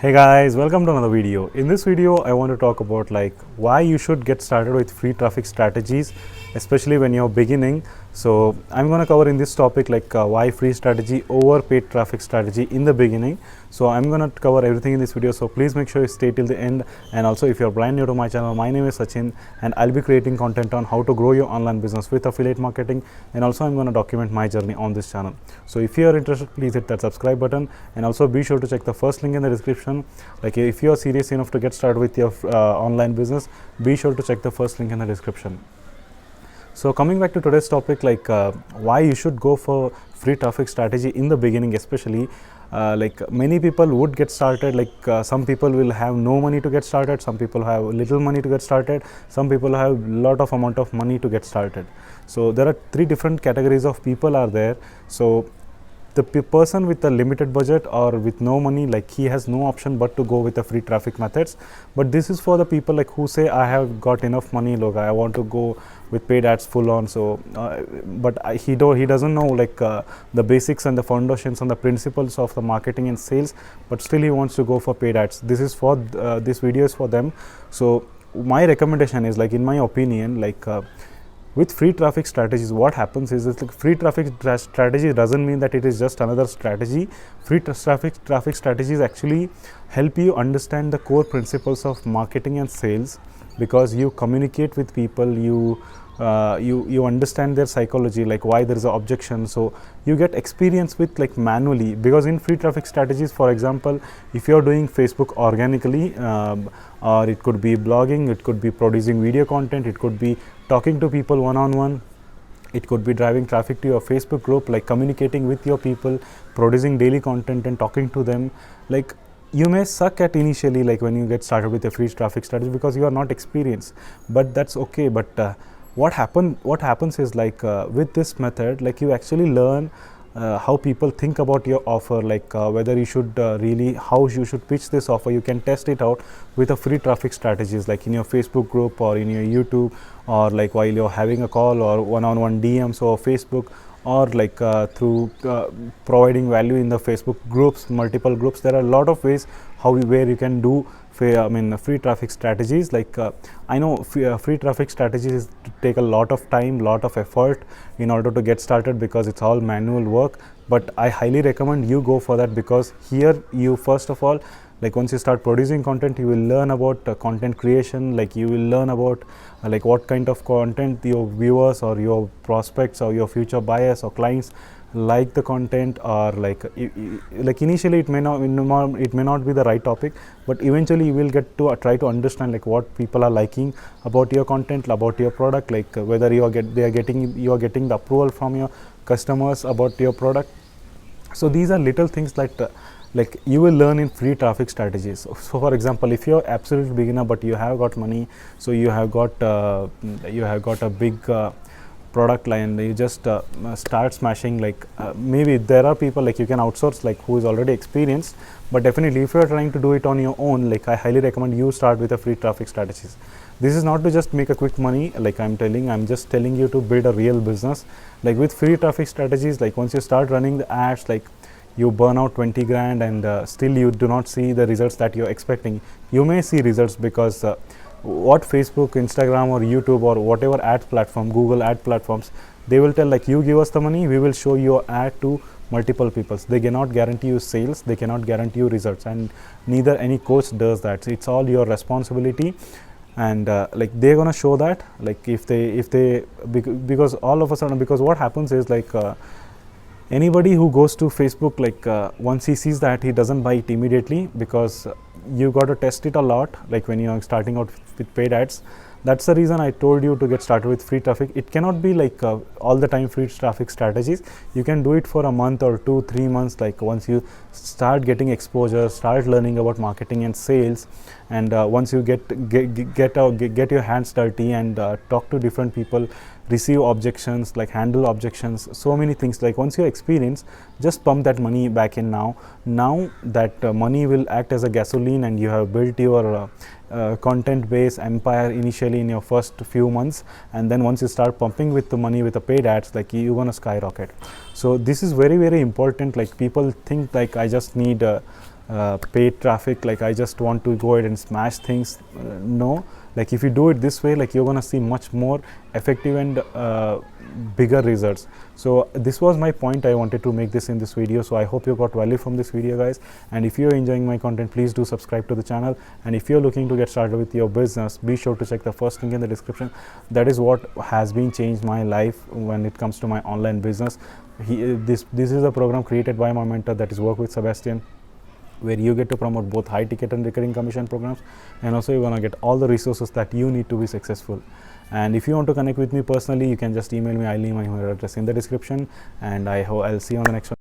Hey guys, welcome to another video. In this video, I want to talk about why you should get started with free traffic strategies, especially when you're beginning. So I'm going to cover in this topic why free strategy over paid traffic strategy in the beginning. So I'm going to cover everything in this video. So please make sure you stay till the end. And also, if you're brand new to my channel, my name is Sachin, and I'll be creating content on how to grow your online business with affiliate marketing. And also, I'm going to document my journey on this channel. So if you are interested, please hit that subscribe button, and also be sure to check the first link in the description. Like if you are serious enough to get started with your online business, be sure to check the first link in the description. So coming back to today's topic, why you should go for free traffic strategy in the beginning, especially many people would get started. Some people will have no money to get started, some people have little money to get started, some people have lot of amount of money to get started. So there are three different categories of people are there. So the person with a limited budget or with no money, he has no option but to go with the free traffic methods. But this is for the people who say, I have got enough money, look, I want to go with paid ads full on. So he doesn't know the basics and the foundations and the principles of the marketing and sales, but still he wants to go for paid ads. This is for this video is for them. So my recommendation is, in my opinion, with free traffic strategies, what happens is free traffic strategy doesn't mean that it is just another strategy. Free traffic strategies actually help you understand the core principles of marketing and sales, because you communicate with people, you understand their psychology, why there is an objection. So you get experience with manually, because in free traffic strategies, for example, if you're doing Facebook organically, or it could be blogging, it could be producing video content, it could be talking to people one-on-one, it could be driving traffic to your Facebook group, communicating with your people, producing daily content and talking to them. You may suck at initially, when you get started with a free traffic strategy, because you are not experienced, but that's okay. But what happens is with this method, you actually learn how people think about your offer, whether you should how you should pitch this offer. You can test it out with a free traffic strategies, in your Facebook group or in your YouTube, or while you're having a call or one-on-one DMs or Facebook, or through providing value in the Facebook groups, multiple groups. There are a lot of ways where you can do free traffic strategies. I know free traffic strategies take a lot of time, lot of effort in order to get started, because it's all manual work. But I highly recommend you go for that, because here you first of all, once you start producing content, you will learn about content creation. You will learn about what kind of content your viewers or your prospects or your future buyers or clients like the content, or initially it may not be the right topic, but eventually you will get to try to understand what people are liking about your content, about your product, whether you are getting the approval from your customers about your product. So these are little things you will learn in free traffic strategies. So for example, if you're absolute beginner but you have got money, so you have got a big product line, you just start smashing. Maybe there are people you can outsource, who is already experienced, but definitely if you are trying to do it on your own, I highly recommend you start with a free traffic strategies. This is not to just make a quick money, I'm just telling you to build a real business. With free traffic strategies, once you start running the ads, you burn out 20 grand and still you do not see the results that you're expecting. You may see results because what Facebook, Instagram or YouTube or whatever ad platform, Google ad platforms, they will tell you give us the money, we will show your ad to multiple people. They cannot guarantee you sales, they cannot guarantee you results, and neither any coach does that. It's all your responsibility. And they're gonna show that if they because all of a sudden, because what happens is anybody who goes to Facebook, once he sees that, he doesn't buy it immediately, because you got to test it a lot when you are starting out with paid ads. That's the reason I told you to get started with free traffic. It cannot be all the time free traffic strategies. You can do it for a month or 2-3 months. Once you start getting exposure, start learning about marketing and sales, and once you get your hands dirty and talk to different people, receive objections, handle objections, so many things. Once you experience, just pump that money back in now that money will act as a gasoline, and you have built your content base empire initially in your first few months, and then once you start pumping with the money with the paid ads, you're gonna skyrocket. So this is very, very important. People think I just need paid traffic, like I just want to go ahead and smash things. No, like if you do it this way, like you're gonna see much more effective and bigger results. So this was my point. I wanted to make this in this video. So I hope you got value from this video, guys. And if you're enjoying my content, please do subscribe to the channel. And if you're looking to get started with your business, be sure to check the first link in the description. That is what has been changed my life when it comes to my online business. This is a program created by my mentor, that is Work with Sebastian, where you get to promote both high ticket and recurring commission programs, and also you're gonna get all the resources that you need to be successful. And if you want to connect with me personally, you can just email me. I'll leave my email address in the description, and I'll see you on the next one.